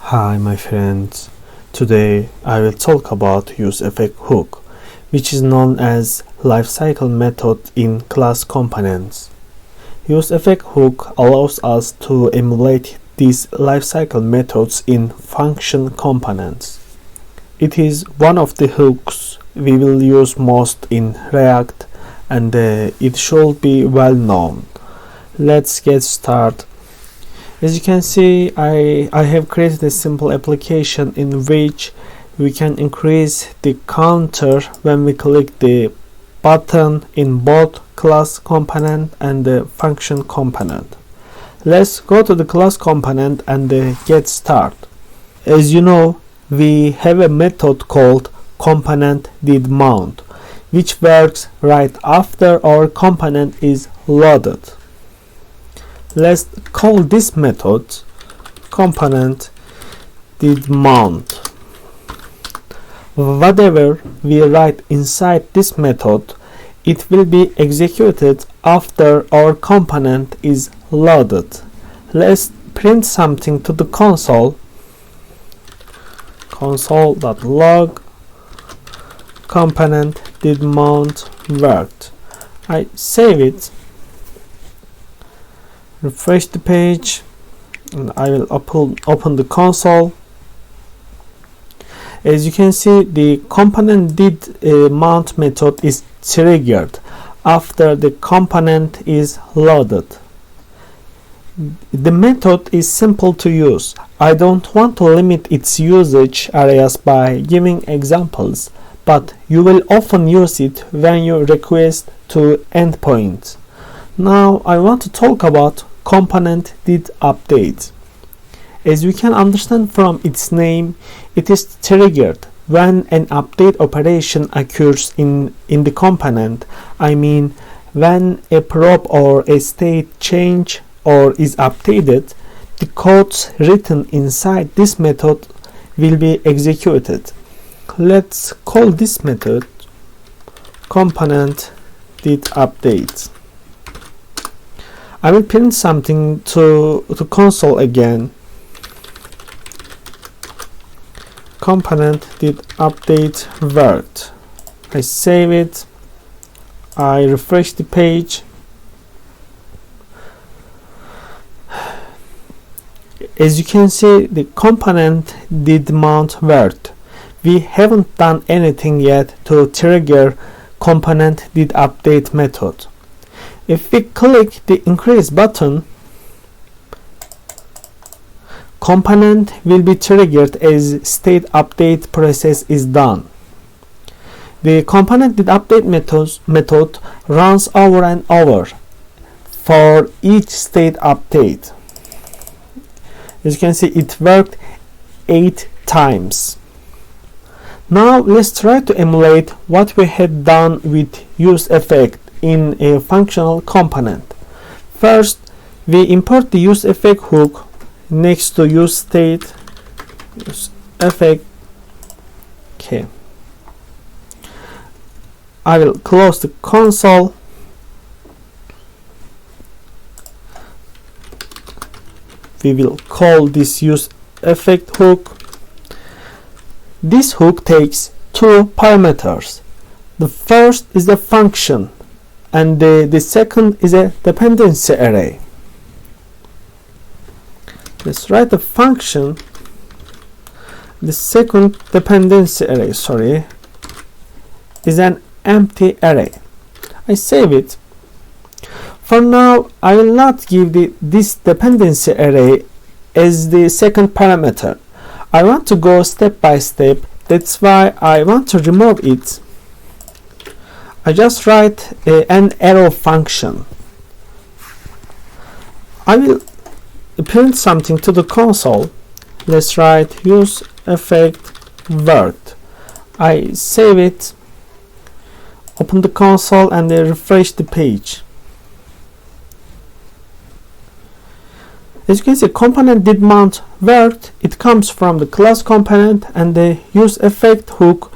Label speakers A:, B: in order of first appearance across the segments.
A: Hi my friends, today I will talk about useEffect hook, which is known as lifecycle method in class components. useEffect hook allows us to emulate these lifecycle methods in function components. It is one of the hooks we will use most in React and it should be well known. Let's get started. As you can see, I have created a simple application in which we can increase the counter when we click the button in both class component and the function component. Let's go to the class component and get started. As you know, we have a method called componentdidmount, which works right after our component is loaded. Let's call this method componentdidmount. Whatever we write inside this method, it will be executed after our component is loaded. Let's print something to the console. Console.log componentdidmount worked. I save it. Refresh the page and I will open the console. As you can see, the componentdidmount method is triggered after the component is loaded. The method is simple to use. I don't want to limit its usage areas by giving examples, but you will often use it when you request to endpoints. Now I want to talk about componentdidupdate. As we can understand from its name, it is triggered when an update operation occurs in the component. I mean, when a prop or a state change or is updated, the codes written inside this method will be executed. Let's call this method componentdidupdate. I will print something to console again. Componentdidupdate worked. I save it. I refresh the page. As you can see, the componentdidmount worked. We haven't done anything yet to trigger componentdidupdate method. If we click the increase button, component will be triggered as state update process is done. The componentdidupdate method runs over and over for each state update. As you can see, it worked 8 times. Now let's try to emulate what we had done with useEffect in a functional component. First, we import the useEffect hook next to useState useEffect. Okay. I will close the console. We will call this useEffect hook. This hook takes 2 parameters. The first is the function, and the second is a dependency array. Let's write the function. The second dependency array, is an empty array. I save it. For now, I will not give this dependency array as the second parameter. I want to go step by step. That's why I want to remove it. I just write an arrow function. I will print something to the console. Let's write useEffect worked. I save it, open the console and refresh the page. As you can see, componentdidmount worked. It comes from the class component, and the useEffect hook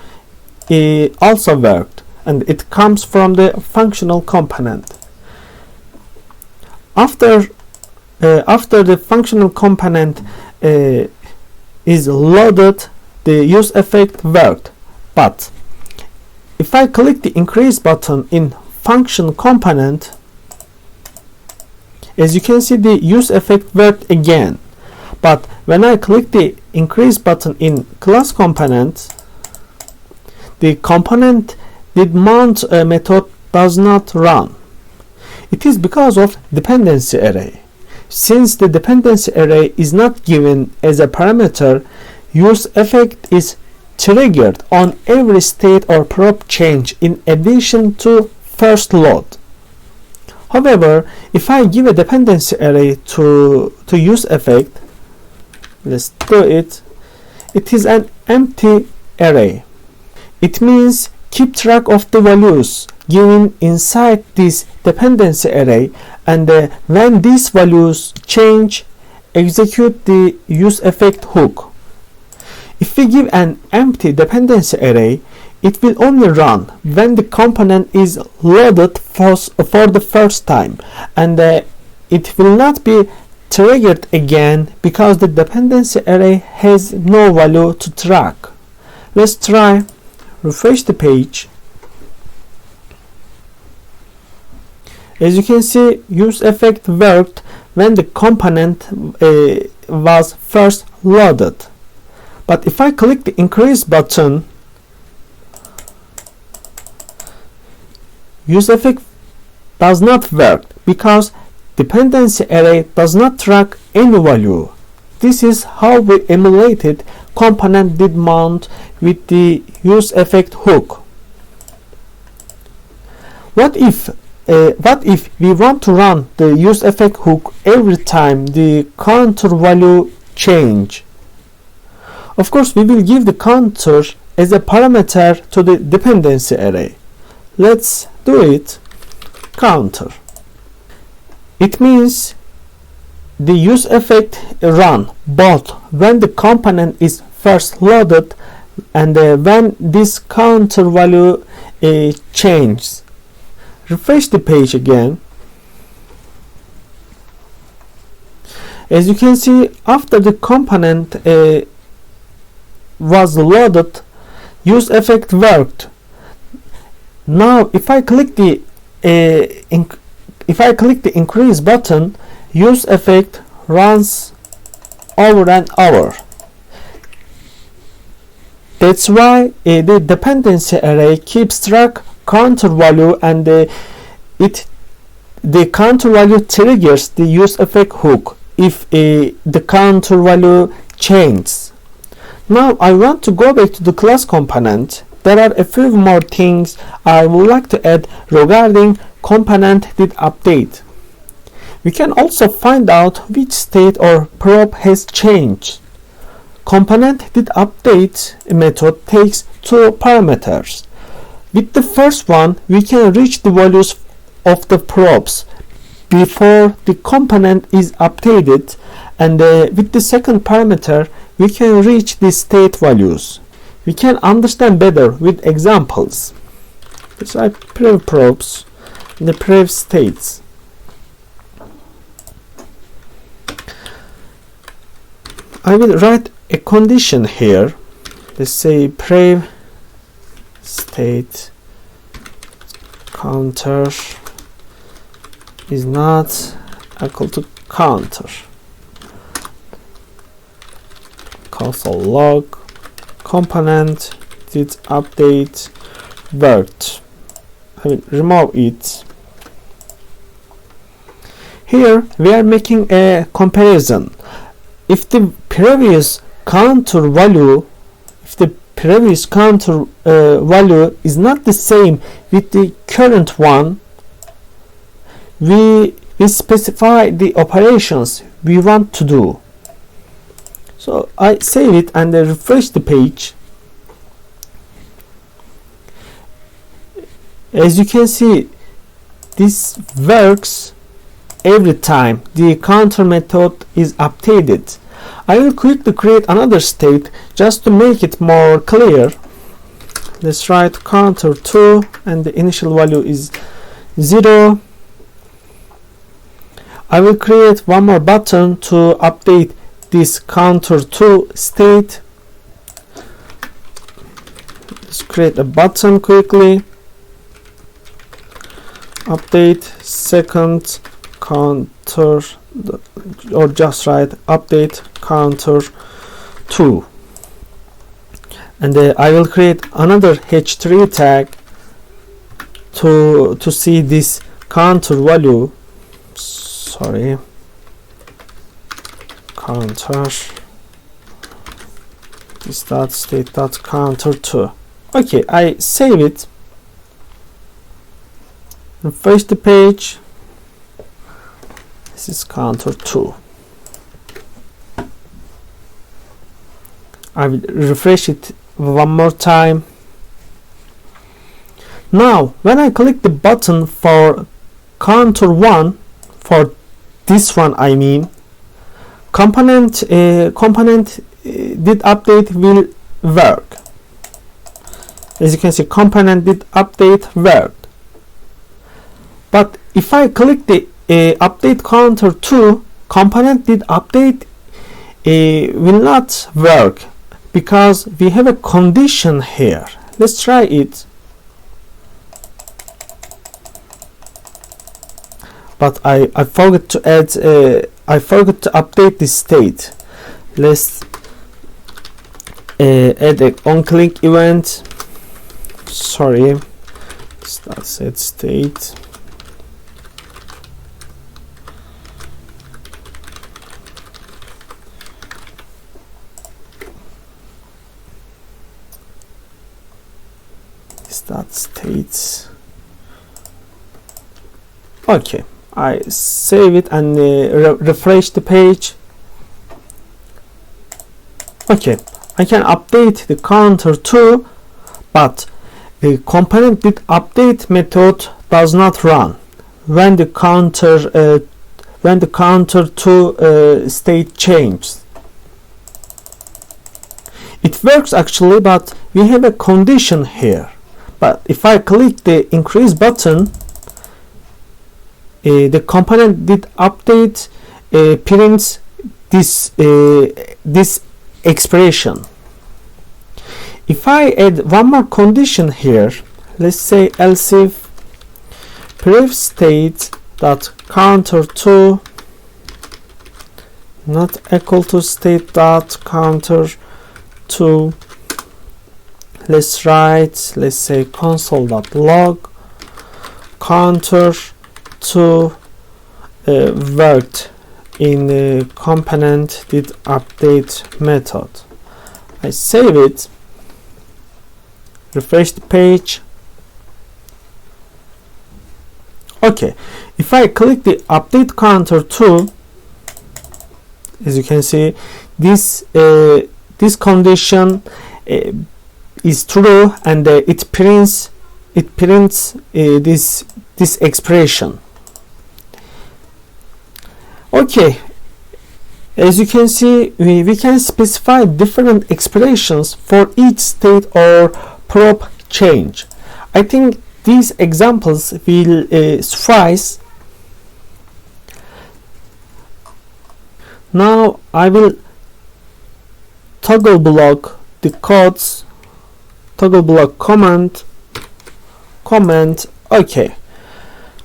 A: also worked, and it comes from the functional component. After the functional component is loaded, the useEffect worked. But if I click the increase button in function component, as you can see, the useEffect worked again. But when I click the increase button in class component, the componentdidmount method does not run. It is because of dependency array. Since the dependency array is not given as a parameter, useEffect is triggered on every state or prop change in addition to first load. However, if I give a dependency array to useEffect, let's do it. It is an empty array. It means keep track of the values given inside this dependency array, and when these values change, execute the useEffect hook. If we give an empty dependency array, it will only run when the component is loaded for the first time, and it will not be triggered again because the dependency array has no value to track. Let's try. Refresh the page. As you can see, useEffect worked when the component was first loaded. But if I click the increase button, useEffect does not work because dependency array does not track any value. This is how we emulated componentdidmount with the useEffect hook. What if we want to run the useEffect hook every time the counter value change? Of course, we will give the counter as a parameter to the dependency array. Let's do it. Counter. It means the useEffect run both when the component is first loaded and when this counter value changes. Refresh the page again. As you can see, after the component was loaded, useEffect worked. Now if I click the increase button, useEffect runs over and over. That's why the dependency array keeps track counter value, and the counter value triggers the useEffect hook if the counter value changes. Now I want to go back to the class component. There are a few more things I would like to add regarding componentdidupdate. We can also find out which state or prop has changed. Componentdidupdate method takes two parameters. With the first one, we can reach the values of the props before the component is updated, and with the second parameter, we can reach the state values. We can understand better with examples. Let's write prev props and the prev states. I will write a condition here. Let's say prev state counter is not equal to counter. Console log componentdidupdate worked. I will remove it. Here we are making a comparison. If the previous counter value value is not the same with the current one, we specify the operations we want to do. So I save it and refresh the page. As you can see, this works every time the counter method is updated. I will quickly create another state just to make it more clear. Let's write counter2 and the initial value is 0. I will create one more button to update this counter2 state. Let's create a button quickly. Update second counter, or just write update counter2, and I will create another h3 tag to see this counter value. Sorry, counter this dot state dot counter2. Okay, I save it, refresh the page. This is counter2. I will refresh it one more time. Now when I click the button for counter1, for this one I mean, component did update will work. As you can see, component did update worked. But if I click the update counter2, component did update will not work, because we have a condition here. Let's try it. But I forgot to add I forgot to update this state. Let's add a onClick event. Sorry, start set state. Start states. Okay, I save it and refresh the page. Okay, I can update the counter2, but the component did update method does not run when the counter2 state changes. It works actually, but we have a condition here. But if I click the increase button, the component did update prints this expression. If I add one more condition here, let's say else if pref state dot counter2 not equal to state dot counter2, let's write, let's say console.log counter2 worked in the component did update method. I save it, refresh the page. Okay, if I click the update counter2, as you can see, this condition is true, and it prints this expression. Okay, as you can see, we can specify different expressions for each state or prop change. I think these examples will suffice. Now I will toggle block the codes, toggle block comment. Okay,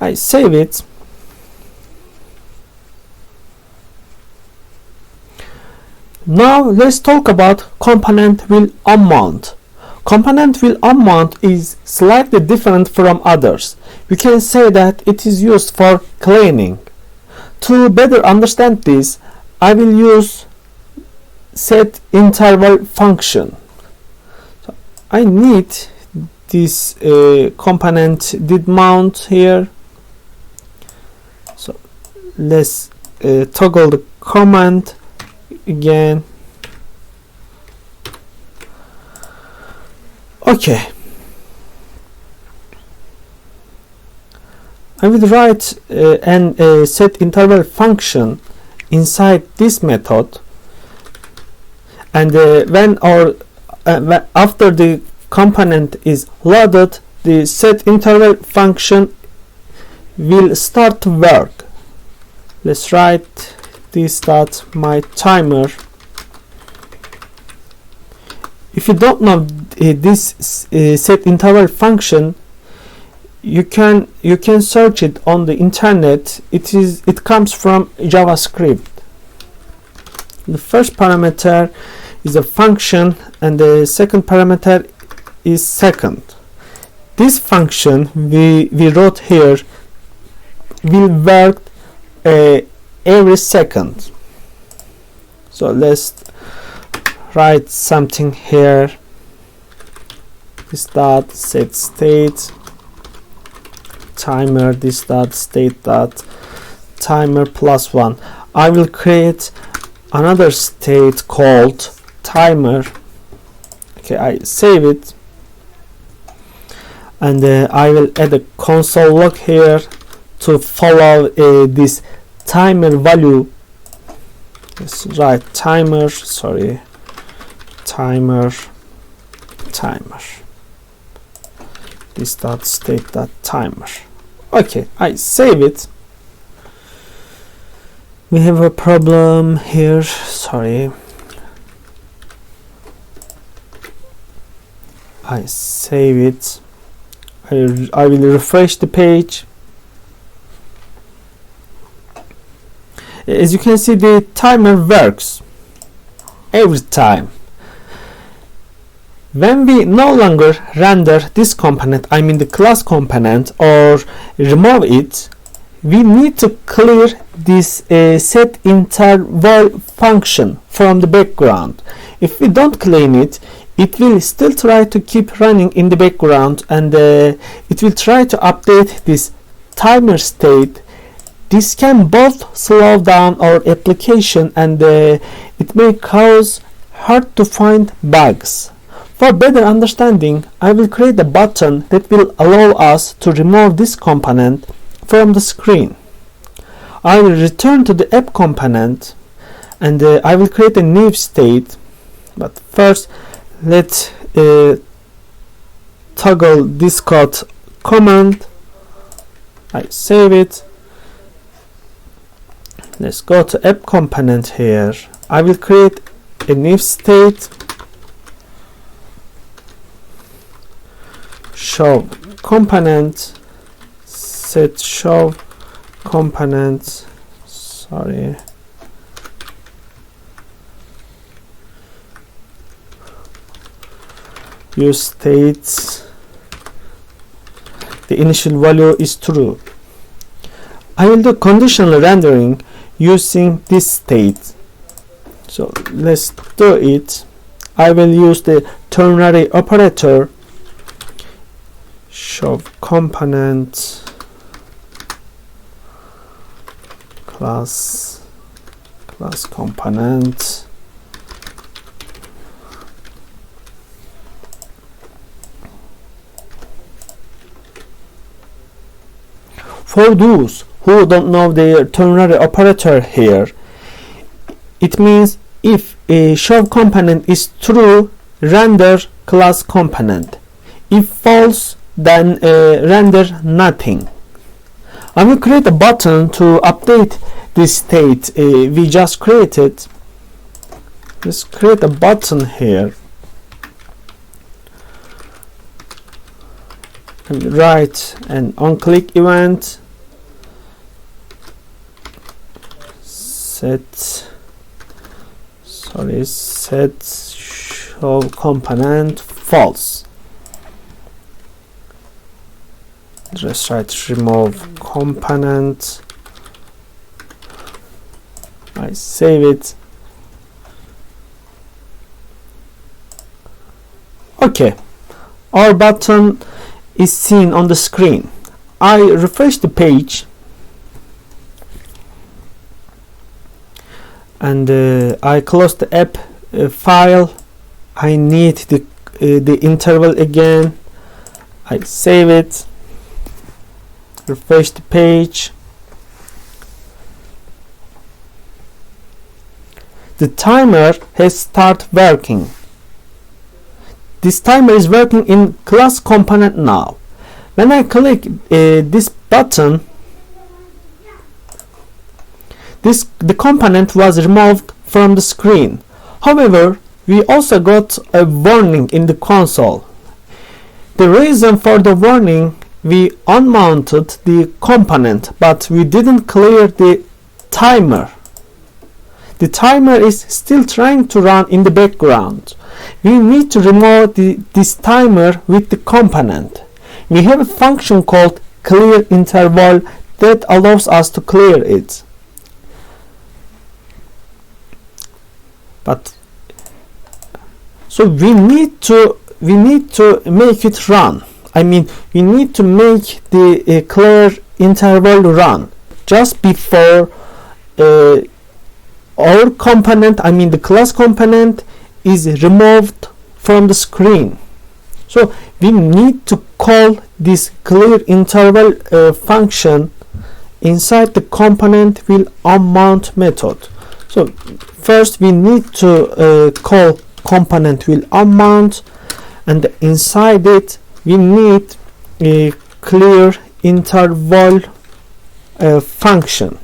A: I save it. Now let's talk about component will unmount. Component will unmount is slightly different from others. We can say that it is used for cleaning. To better understand this, I will use set interval function. So I need this component did mount here. So let's toggle the command again. Okay, I will write an set interval function inside this method, and after the component is loaded, the set interval function will start to work. Let's write this dot my timer. If you don't know this set interval function, you can search it on the internet. It comes from JavaScript. The first parameter is a function and the second parameter is second. This function we wrote here will work every second. So let's write something here. This dot set state timer, this dot state dot timer plus 1. I will create another state called timer. Okay, I save it, and I will add a console log here to follow this timer value. Let's write timer, sorry, timer, this dot state dot timer. Okay, I save it. We have a problem here, sorry. I save it. I will refresh the page. As you can see, the timer works every time. When we no longer render this component, I mean the class component, or remove it, we need to clear this set interval function from the background. If we don't clean it, it will still try to keep running in the background, and it will try to update this timer state. This can both slow down our application, and it may cause hard to find bugs. For better understanding, I will create a button that will allow us to remove this component from the screen. I will return to the app component, and I will create a new state. But first, let's toggle this code command. I save it. Let's go to app component here. I will create a new state. Show component, set show component, sorry, use states, the initial value is true. I will do conditional rendering using this state. So let's do it. I will use the ternary operator. Show component class component. For those who don't know the ternary operator here, it means if a show component is true, render class component. If false, then render nothing. I will create a button to update this state we just created. Let's create a button here and write an on-click event, set show component false. Just write remove component. I save it. Okay, our button is seen on the screen. I refresh the page, and I close the app file. I need the interval again. I save it. Refresh the page. The timer has started working. This timer is working in class component now. When I click this button, the component was removed from the screen. However, we also got a warning in the console. The reason for the warning, we unmounted the component, but we didn't clear the timer. The timer is still trying to run in the background. We need to remove this timer with the component. We have a function called clear interval that allows us to clear it. But so we need to make it run. I mean, we need to make the clear interval run just before our component, I mean the class component, is removed from the screen. So we need to call this clear interval function inside the componentwillunmount method. So first we need to call componentwillunmount, and inside it we need a clear interval function.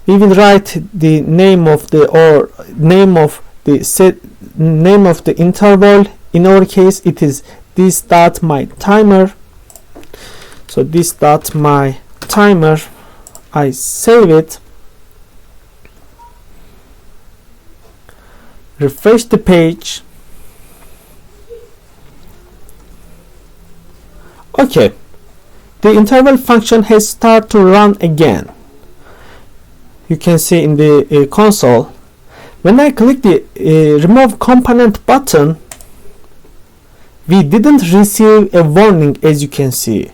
A: We will write the name of the interval. In our case, it is this dot my timer. So this dot my timer. I save it. Refresh the page. Okay, the interval function has started to run again. You can see in the console, when I click the remove component button, we didn't receive a warning. As you can see,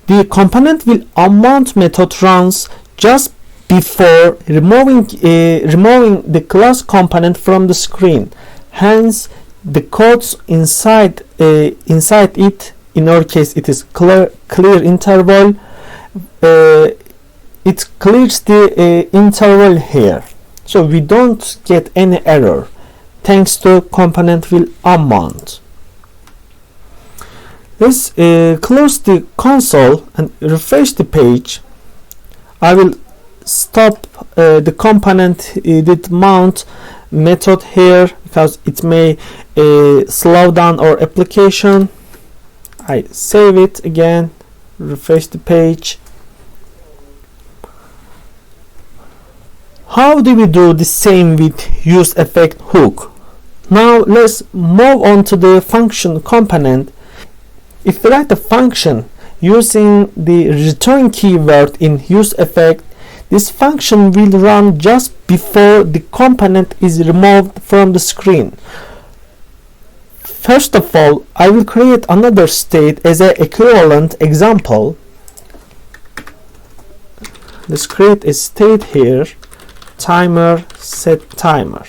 A: the componentwillunmount method runs just before removing the class component from the screen. Hence, the codes inside it, in our case it is clear interval, it clears the interval here, so we don't get any error thanks to componentwillunmount. Let's close the console and refresh the page. I will stop the componentdidmount method here because it may slow down our application. I save it again, refresh the page. How do we do the same with useEffect hook? Now let's move on to the function component. If we write a function using the return keyword in useEffect, this function will run just before the component is removed from the screen. First of all, I will create another state as an equivalent example. Let's create a state here, timer set timer.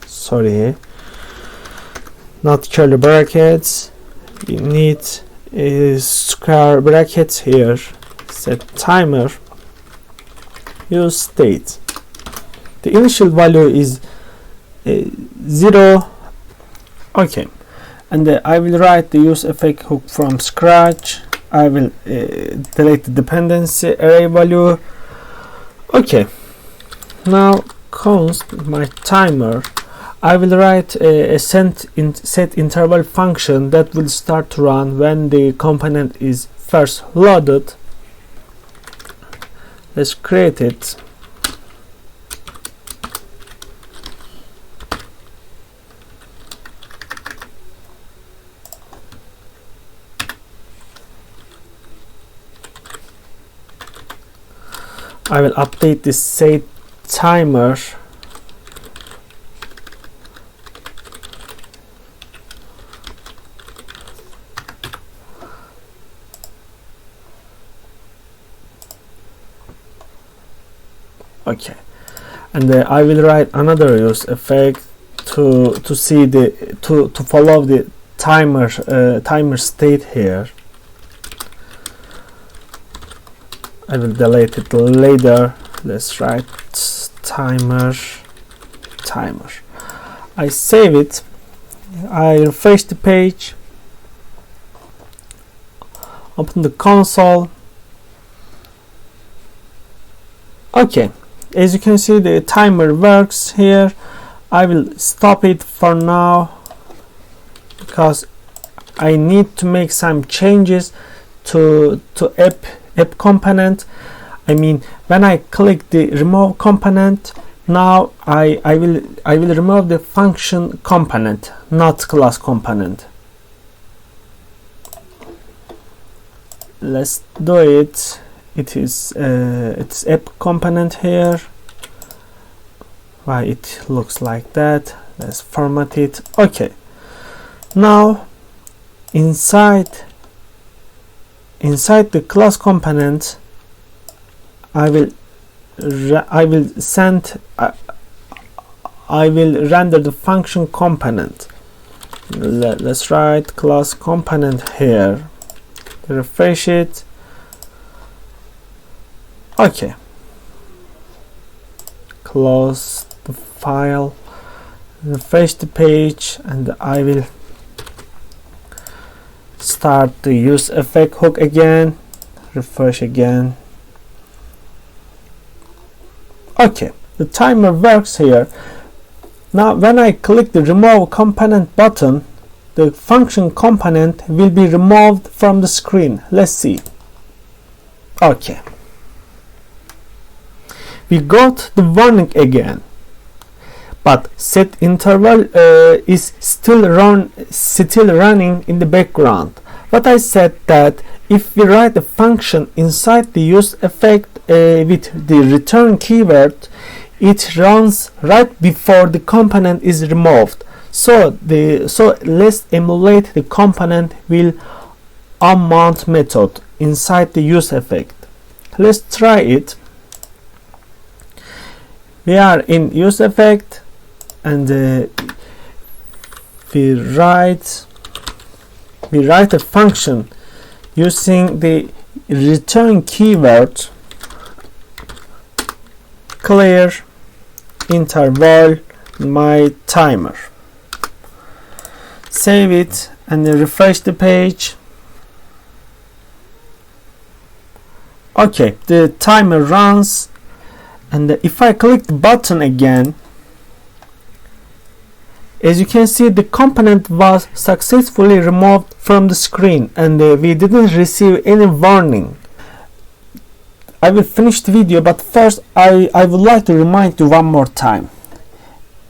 A: Sorry, not curly brackets. We need square brackets here. Set timer. Use state. The initial value is 0. Okay, and I will write the useEffect hook from scratch. I will delete the dependency array value. Okay, now const my timer. I will write a set interval function that will start to run when the component is first loaded. Let's create it. I will update this set timer. Okay, and I will write another useEffect to see the to follow the timer state here. I will delete it later. Let's write timer. I save it. I refresh the page. Open the console. Okay, as you can see, the timer works here. I will stop it for now because I need to make some changes to app component. I mean, when I click the remove component, now I will remove the function component, not class component. Let's do it. It's app component here. Why it looks like that? Let's format it. Okay. Now inside the class component, I will render the function component. Let's write class component here. Refresh it. Okay. Close the file. Refresh the page, and I will start the useEffect hook again. Refresh again. Okay, the timer works here. Now when I click the remove component button, the function component will be removed from the screen. Let's see. Okay, we got the warning again, but set interval is still running in the background. But I said that if we write a function inside the useEffect with the return keyword, it runs right before the component is removed. So let's emulate the component will unmount method inside the useEffect. Let's try it. We are in useEffect, and we write a function using the return keyword clear interval my timer. Save it and refresh the page. Okay, the timer runs, and if I click the button again, as you can see, the component was successfully removed from the screen, and we didn't receive any warning. I will finish the video, but first I would like to remind you one more time.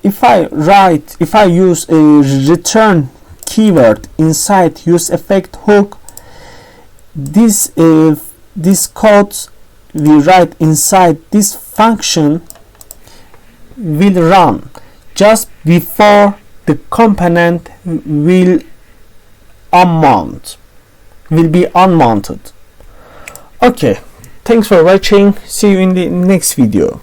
A: If I use a return keyword inside useEffect hook, this code we write inside this function will run just before the component will be unmounted. Okay, thanks for watching. See you in the next video.